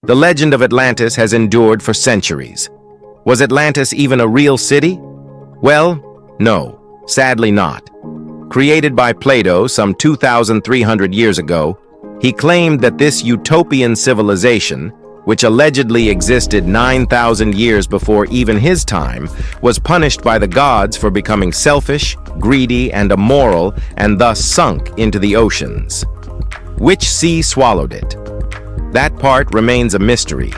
The legend of Atlantis has endured for centuries. Was Atlantis even a real city? Well, no, sadly not. Created by Plato some 2,300 years ago, he claimed that this utopian civilization, which allegedly existed 9,000 years before even his time, was punished by the gods for becoming selfish, greedy, and immoral, and thus sunk into the oceans. Which sea swallowed it? That part remains a mystery.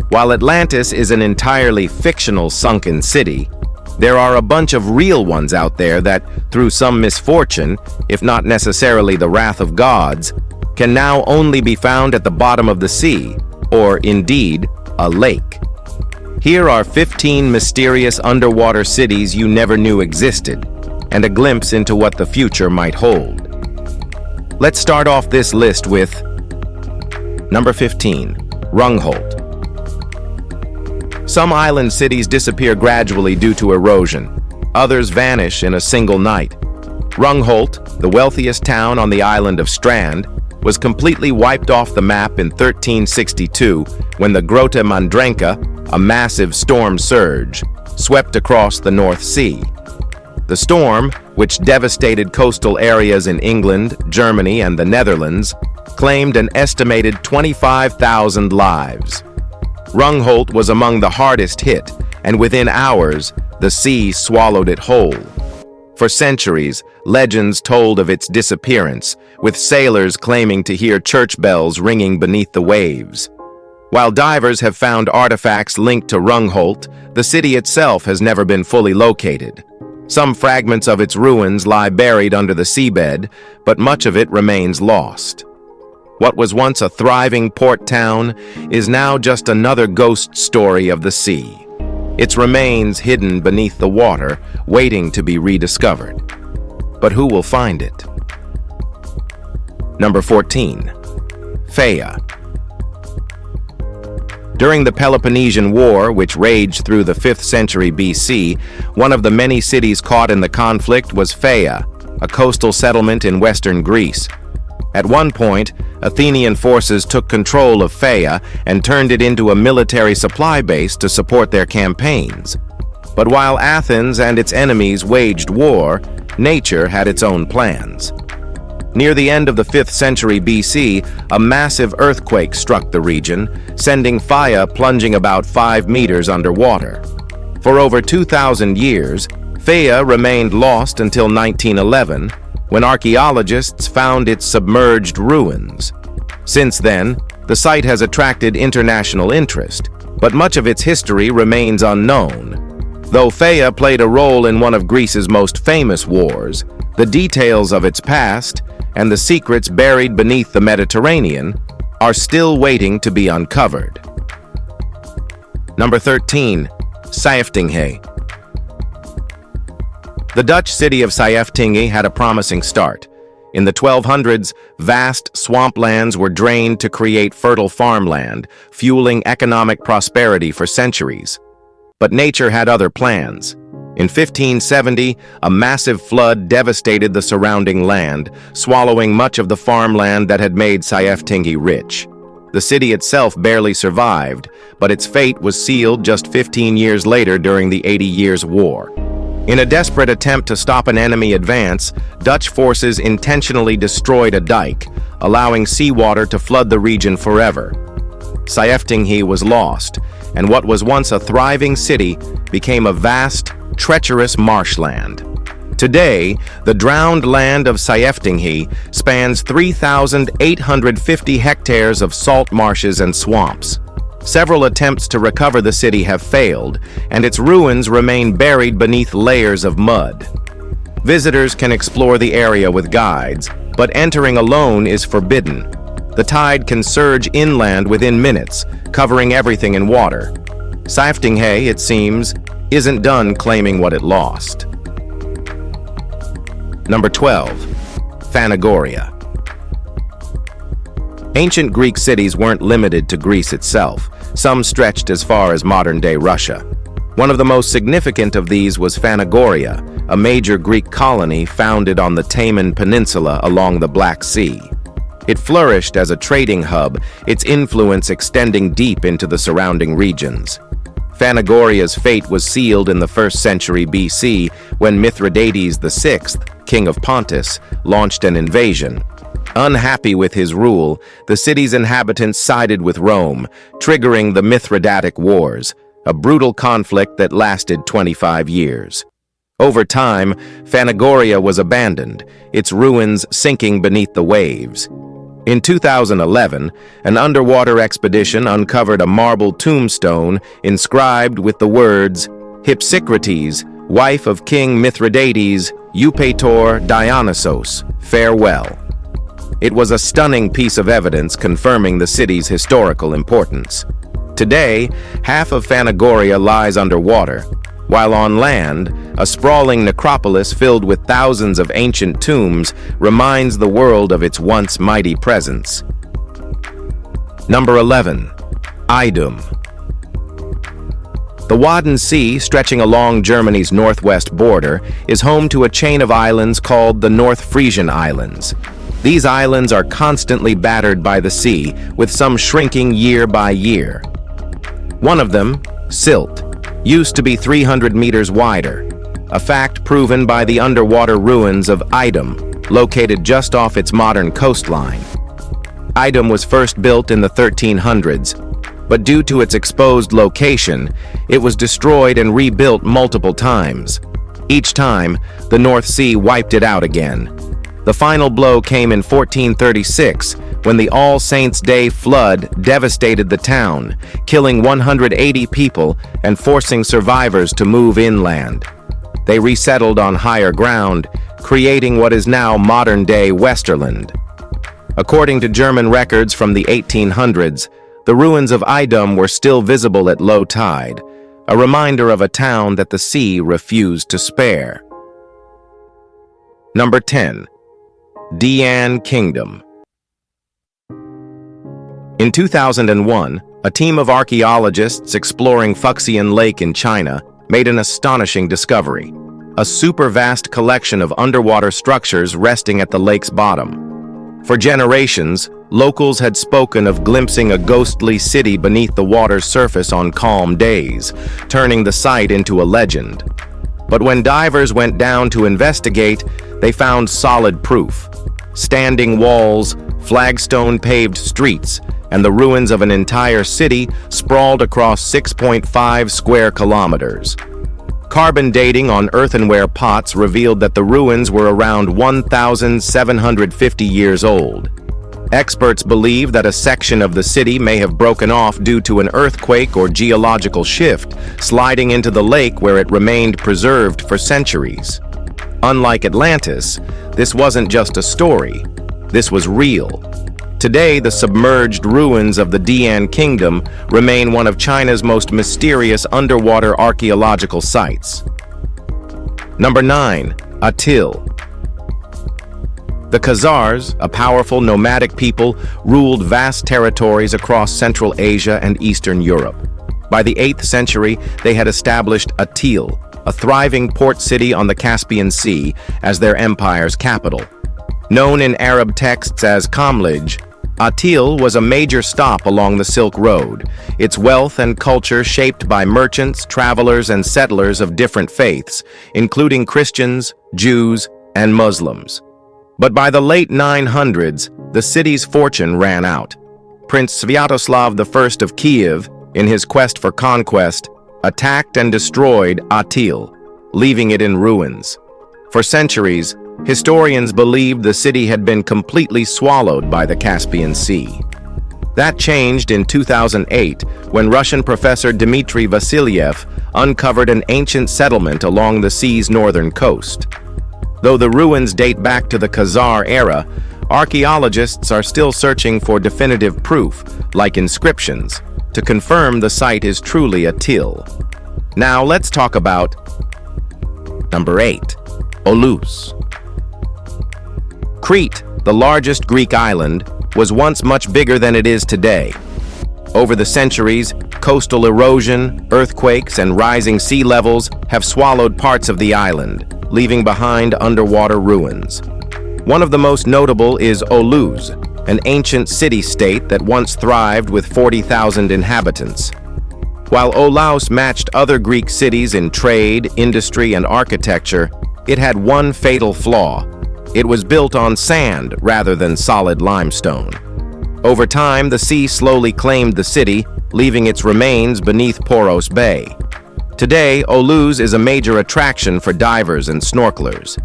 While Atlantis is an entirely fictional sunken city, there are a bunch of real ones out there that, through some misfortune, if not necessarily the wrath of gods, can now only be found at the bottom of the sea, or indeed, a lake. Here are 15 mysterious underwater cities you never knew existed, and a glimpse into what the future might hold. Let's start off this list with Number 15. Rungholt. Some island cities disappear gradually due to erosion. Others vanish in a single night. Rungholt, the wealthiest town on the island of Strand, was completely wiped off the map in 1362 when the Grota Mandrenka, a massive storm surge, swept across the North Sea. The storm, which devastated coastal areas in England, Germany, and the Netherlands, claimed an estimated 25,000 lives. Rungholt was among the hardest hit, and within hours, the sea swallowed it whole. For centuries, legends told of its disappearance, with sailors claiming to hear church bells ringing beneath the waves. While divers have found artifacts linked to Rungholt, the city itself has never been fully located. Some fragments of its ruins lie buried under the seabed, but much of it remains lost. What was once a thriving port town is now just another ghost story of the sea. Its remains hidden beneath the water, waiting to be rediscovered. But who will find it? Number 14. Phaia. During the Peloponnesian War, which raged through the 5th century BC, one of the many cities caught in the conflict was Phaia, a coastal settlement in western Greece. At one point, Athenian forces took control of Phaia and turned it into a military supply base to support their campaigns. But while Athens and its enemies waged war, nature had its own plans. Near the end of the 5th century BC, a massive earthquake struck the region, sending Phaia plunging about 5 meters underwater. For over 2,000 years, Phaia remained lost until 1911, when archaeologists found its submerged ruins. Since then, the site has attracted international interest, but much of its history remains unknown. Though Phaia played a role in one of Greece's most famous wars, the details of its past and the secrets buried beneath the Mediterranean are still waiting to be uncovered. Number 13. Saeftinghe. The Dutch city of Saeftinghe had a promising start. In the 1200s, vast swamplands were drained to create fertile farmland, fueling economic prosperity for centuries. But nature had other plans. In 1570, a massive flood devastated the surrounding land, swallowing much of the farmland that had made Saeftinghe rich. The city itself barely survived, but its fate was sealed just 15 years later during the 80 Years' War. In a desperate attempt to stop an enemy advance, Dutch forces intentionally destroyed a dike, allowing seawater to flood the region forever. Saeftinghe was lost, and what was once a thriving city became a vast, treacherous marshland. Today, the drowned land of Saeftinghe spans 3,850 hectares of salt marshes and swamps. Several attempts to recover the city have failed, and its ruins remain buried beneath layers of mud. Visitors can explore the area with guides, but entering alone is forbidden. The tide can surge inland within minutes, covering everything in water. Saeftinghe, it seems, isn't done claiming what it lost. Number 12. Phanagoria. Ancient Greek cities weren't limited to Greece itself. Some stretched as far as modern-day Russia. One of the most significant of these was Phanagoria, a major Greek colony founded on the Taman Peninsula along the Black Sea. It flourished as a trading hub, its influence extending deep into the surrounding regions. Phanagoria's fate was sealed in the 1st century BC when Mithridates VI, king of Pontus, launched an invasion. Unhappy with his rule, the city's inhabitants sided with Rome, triggering the Mithridatic Wars, a brutal conflict that lasted 25 years. Over time, Phanagoria was abandoned, its ruins sinking beneath the waves. In 2011, an underwater expedition uncovered a marble tombstone inscribed with the words, "Hypsicrates, wife of King Mithridates, Eupator Dionysos, farewell." It was a stunning piece of evidence confirming the city's historical importance. Today, half of Phanagoria lies underwater, while on land, a sprawling necropolis filled with thousands of ancient tombs reminds the world of its once mighty presence. Number 11. Idum. The Wadden Sea, stretching along Germany's northwest border, is home to a chain of islands called the North Frisian Islands. These islands are constantly battered by the sea, with some shrinking year by year. One of them, Sylt, used to be 300 meters wider, a fact proven by the underwater ruins of Idum, located just off its modern coastline. Idum was first built in the 1300s, but due to its exposed location, it was destroyed and rebuilt multiple times. Each time, the North Sea wiped it out again. The final blow came in 1436, when the All Saints' Day flood devastated the town, killing 180 people and forcing survivors to move inland. They resettled on higher ground, creating what is now modern-day Westerland. According to German records from the 1800s, the ruins of Idum were still visible at low tide, a reminder of a town that the sea refused to spare. Number 10. Dian Kingdom. In 2001, a team of archaeologists exploring Fuxian Lake in China made an astonishing discovery: a super-vast collection of underwater structures resting at the lake's bottom. For generations, locals had spoken of glimpsing a ghostly city beneath the water's surface on calm days, turning the site into a legend. But when divers went down to investigate, they found solid proof: standing walls, flagstone-paved streets, and the ruins of an entire city sprawled across 6.5 square kilometers. Carbon dating on earthenware pots revealed that the ruins were around 1,750 years old. Experts believe that a section of the city may have broken off due to an earthquake or geological shift, sliding into the lake where it remained preserved for centuries. Unlike Atlantis, this wasn't just a story. This was real. Today, the submerged ruins of the Dian Kingdom remain one of China's most mysterious underwater archaeological sites. Number 9. Atil. The Khazars, a powerful nomadic people, ruled vast territories across Central Asia and Eastern Europe. By the 8th century, they had established Atil, a thriving port city on the Caspian Sea, as their empire's capital. Known in Arab texts as Kamlij, Atil was a major stop along the Silk Road, its wealth and culture shaped by merchants, travelers, and settlers of different faiths, including Christians, Jews, and Muslims. But by the late 900s, the city's fortune ran out. Prince Sviatoslav I of Kiev, in his quest for conquest, attacked and destroyed Atil, leaving it in ruins. For centuries, historians believed the city had been completely swallowed by the Caspian Sea. That changed in 2008 when Russian professor Dmitry Vasilyev uncovered an ancient settlement along the sea's northern coast. Though the ruins date back to the Khazar era, archaeologists are still searching for definitive proof, like inscriptions, to confirm the site is truly Atil. Now let's talk about Number 8. Olus. Crete, the largest Greek island, was once much bigger than it is today. Over the centuries, coastal erosion, earthquakes, and rising sea levels have swallowed parts of the island, leaving behind underwater ruins. One of the most notable is Olus, an ancient city-state that once thrived with 40,000 inhabitants. While Olaus matched other Greek cities in trade, industry, and architecture, it had one fatal flaw. It was built on sand rather than solid limestone. Over time, the sea slowly claimed the city, leaving its remains beneath Poros Bay. Today, Olaus is a major attraction for divers and snorkelers.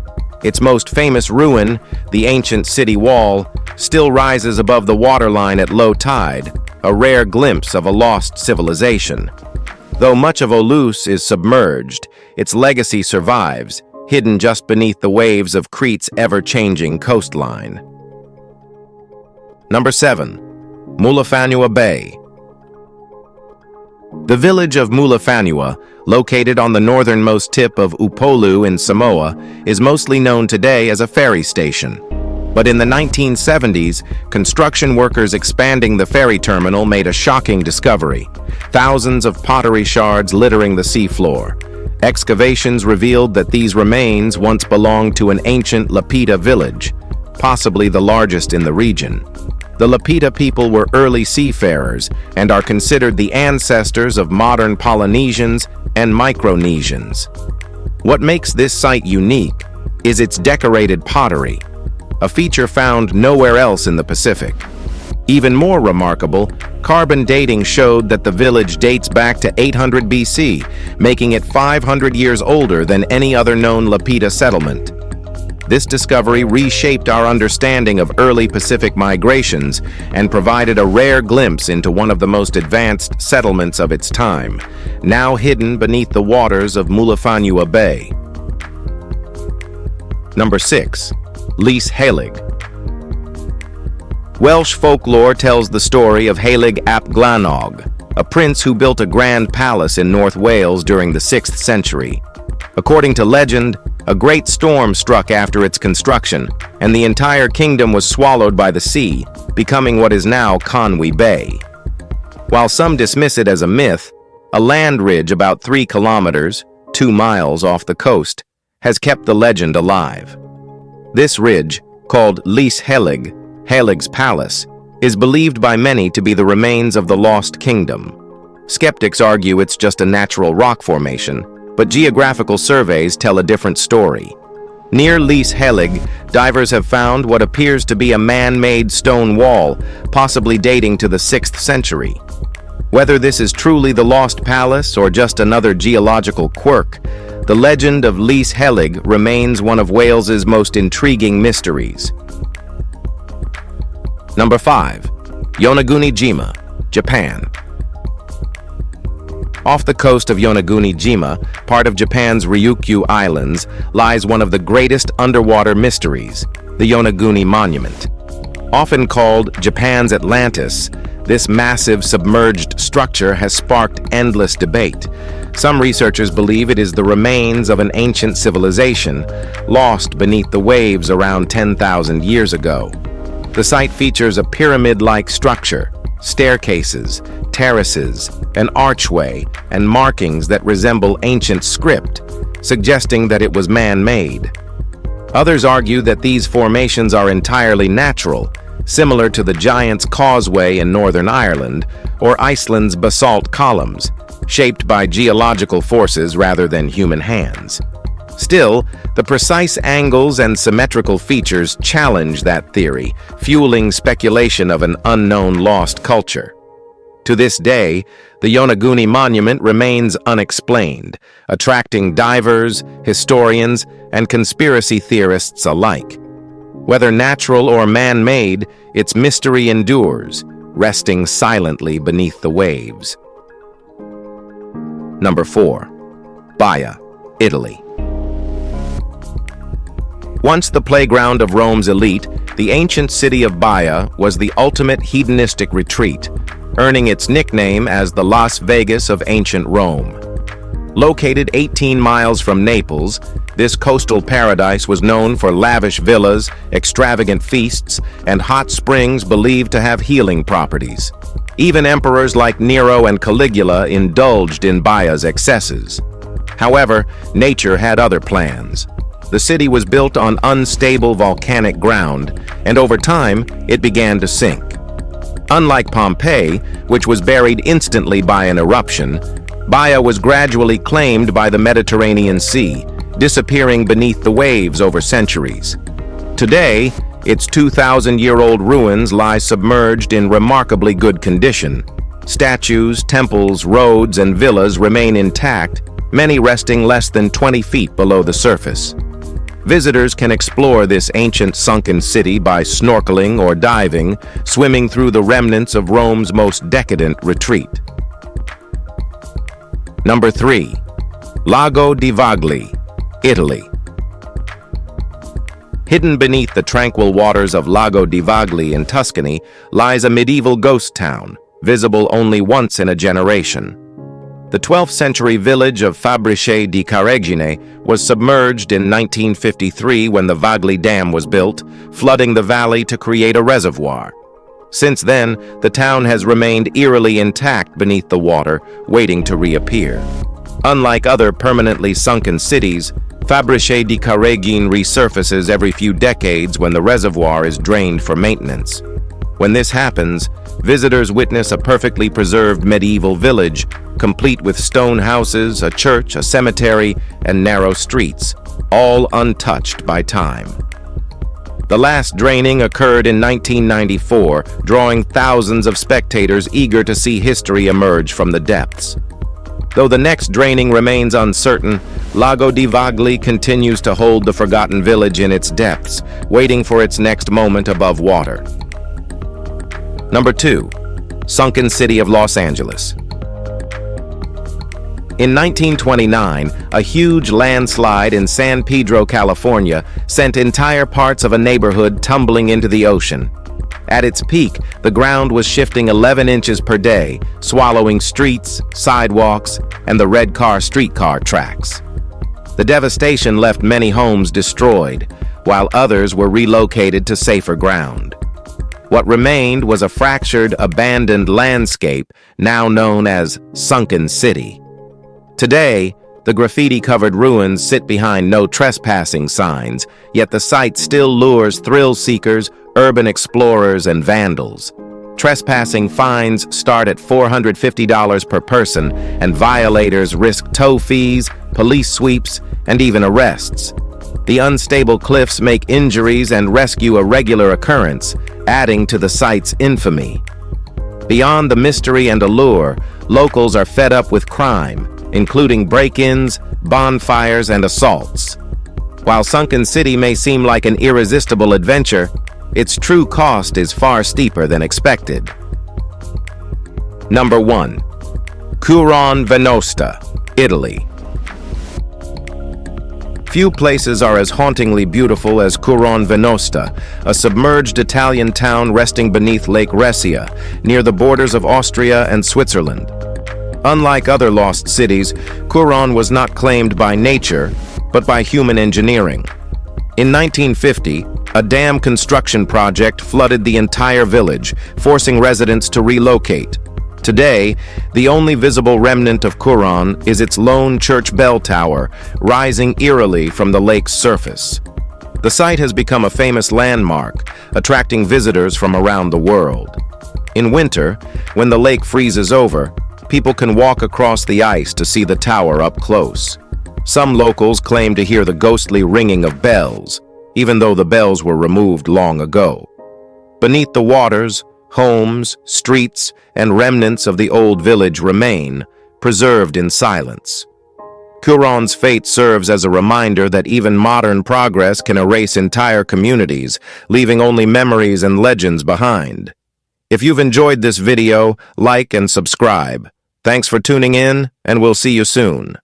Its most famous ruin, the ancient city wall, still rises above the waterline at low tide, a rare glimpse of a lost civilization. Though much of Olaus is submerged, its legacy survives, hidden just beneath the waves of Crete's ever-changing coastline. Number 7. Mulifanua Bay. The village of Mulifanua, located on the northernmost tip of Upolu in Samoa, is mostly known today as a ferry station. But in the 1970s, construction workers expanding the ferry terminal made a shocking discovery: thousands of pottery shards littering the seafloor. Excavations revealed that these remains once belonged to an ancient Lapita village, possibly the largest in the region. The Lapita people were early seafarers and are considered the ancestors of modern Polynesians and Micronesians. What makes this site unique is its decorated pottery, a feature found nowhere else in the Pacific. Even more remarkable, carbon dating showed that the village dates back to 800 BC, making it 500 years older than any other known Lapita settlement. This discovery reshaped our understanding of early Pacific migrations and provided a rare glimpse into one of the most advanced settlements of its time, now hidden beneath the waters of Mulifanua Bay. Number 6. Lys Helig. Welsh folklore tells the story of Helig ap Glanog, a prince who built a grand palace in North Wales during the 6th century. According to legend, a great storm struck after its construction, and the entire kingdom was swallowed by the sea, becoming what is now Conwy Bay. While some dismiss it as a myth, a land ridge about 3 kilometers, 2 miles off the coast, has kept the legend alive. This ridge, called Lys Helig, Helig's Palace, is believed by many to be the remains of the lost kingdom. Skeptics argue it's just a natural rock formation, but geographical surveys tell a different story. Near Lys Helig, divers have found what appears to be a man-made stone wall, possibly dating to the 6th century. Whether this is truly the lost palace or just another geological quirk, the legend of Lys Helig remains one of Wales's most intriguing mysteries. Number 5. Yonaguni-jima, Japan. Off the coast of Yonaguni-jima, part of Japan's Ryukyu Islands, lies one of the greatest underwater mysteries, the Yonaguni Monument. Often called Japan's Atlantis, this massive submerged structure has sparked endless debate. Some researchers believe it is the remains of an ancient civilization, lost beneath the waves around 10,000 years ago. The site features a pyramid-like structure, staircases, terraces, an archway, and markings that resemble ancient script, suggesting that it was man-made. Others argue that these formations are entirely natural, similar to the Giant's Causeway in Northern Ireland or Iceland's basalt columns, shaped by geological forces rather than human hands. Still, the precise angles and symmetrical features challenge that theory, fueling speculation of an unknown lost culture. To this day, the Yonaguni Monument remains unexplained, attracting divers, historians, and conspiracy theorists alike. Whether natural or man-made, its mystery endures, resting silently beneath the waves. Number 4. Baia, Italy. Once the playground of Rome's elite, the ancient city of Baia was the ultimate hedonistic retreat, earning its nickname as the Las Vegas of ancient Rome. Located 18 miles from Naples, this coastal paradise was known for lavish villas, extravagant feasts, and hot springs believed to have healing properties. Even emperors like Nero and Caligula indulged in Baia's excesses. However, nature had other plans. The city was built on unstable volcanic ground, and over time, it began to sink. Unlike Pompeii, which was buried instantly by an eruption, Baia was gradually claimed by the Mediterranean Sea, disappearing beneath the waves over centuries. Today, its 2,000-year-old ruins lie submerged in remarkably good condition. Statues, temples, roads, and villas remain intact, many resting less than 20 feet below the surface. Visitors can explore this ancient sunken city by snorkeling or diving, swimming through the remnants of Rome's most decadent retreat. Number 3. Lago di Vagli, Italy. Hidden beneath the tranquil waters of Lago di Vagli in Tuscany lies a medieval ghost town, visible only once in a generation. The 12th century village of Fabrice di Caregine was submerged in 1953 when the Vagli Dam was built, flooding the valley to create a reservoir. Since then, the town has remained eerily intact beneath the water, waiting to reappear. Unlike other permanently sunken cities, Fabrice di Caregine resurfaces every few decades when the reservoir is drained for maintenance. When this happens, visitors witness a perfectly preserved medieval village, complete with stone houses, a church, a cemetery, and narrow streets, all untouched by time. The last draining occurred in 1994, drawing thousands of spectators eager to see history emerge from the depths. Though the next draining remains uncertain, Lago di Vagli continues to hold the forgotten village in its depths, waiting for its next moment above water. Number 2. Sunken city of Los Angeles. In 1929, a huge landslide in San Pedro, California, sent entire parts of a neighborhood tumbling into the ocean. At its peak, the ground was shifting 11 inches per day, swallowing streets, sidewalks, and the red car streetcar tracks. The devastation left many homes destroyed, while others were relocated to safer ground. What remained was a fractured, abandoned landscape now known as Sunken City. Today, the graffiti-covered ruins sit behind no trespassing signs, yet the site still lures thrill-seekers, urban explorers, and vandals. Trespassing fines start at $450 per person, and violators risk tow fees, police sweeps, and even arrests. The unstable cliffs make injuries and rescue a regular occurrence, adding to the site's infamy. Beyond the mystery and allure, locals are fed up with crime, including break-ins, bonfires, and assaults. While Sunken City may seem like an irresistible adventure, its true cost is far steeper than expected. Number 1. Curon Venosta, Italy. Few places are as hauntingly beautiful as Curon Venosta, a submerged Italian town resting beneath Lake Resia, near the borders of Austria and Switzerland. Unlike other lost cities, Curon was not claimed by nature, but by human engineering. In 1950, a dam construction project flooded the entire village, forcing residents to relocate. Today, the only visible remnant of Curon is its lone church bell tower, rising eerily from the lake's surface. The site has become a famous landmark, attracting visitors from around the world. In winter, when the lake freezes over, people can walk across the ice to see the tower up close. Some locals claim to hear the ghostly ringing of bells, even though the bells were removed long ago. Beneath the waters, homes, streets, and remnants of the old village remain, preserved in silence. Curon's fate serves as a reminder that even modern progress can erase entire communities, leaving only memories and legends behind. If you've enjoyed this video, like and subscribe. Thanks for tuning in, and we'll see you soon.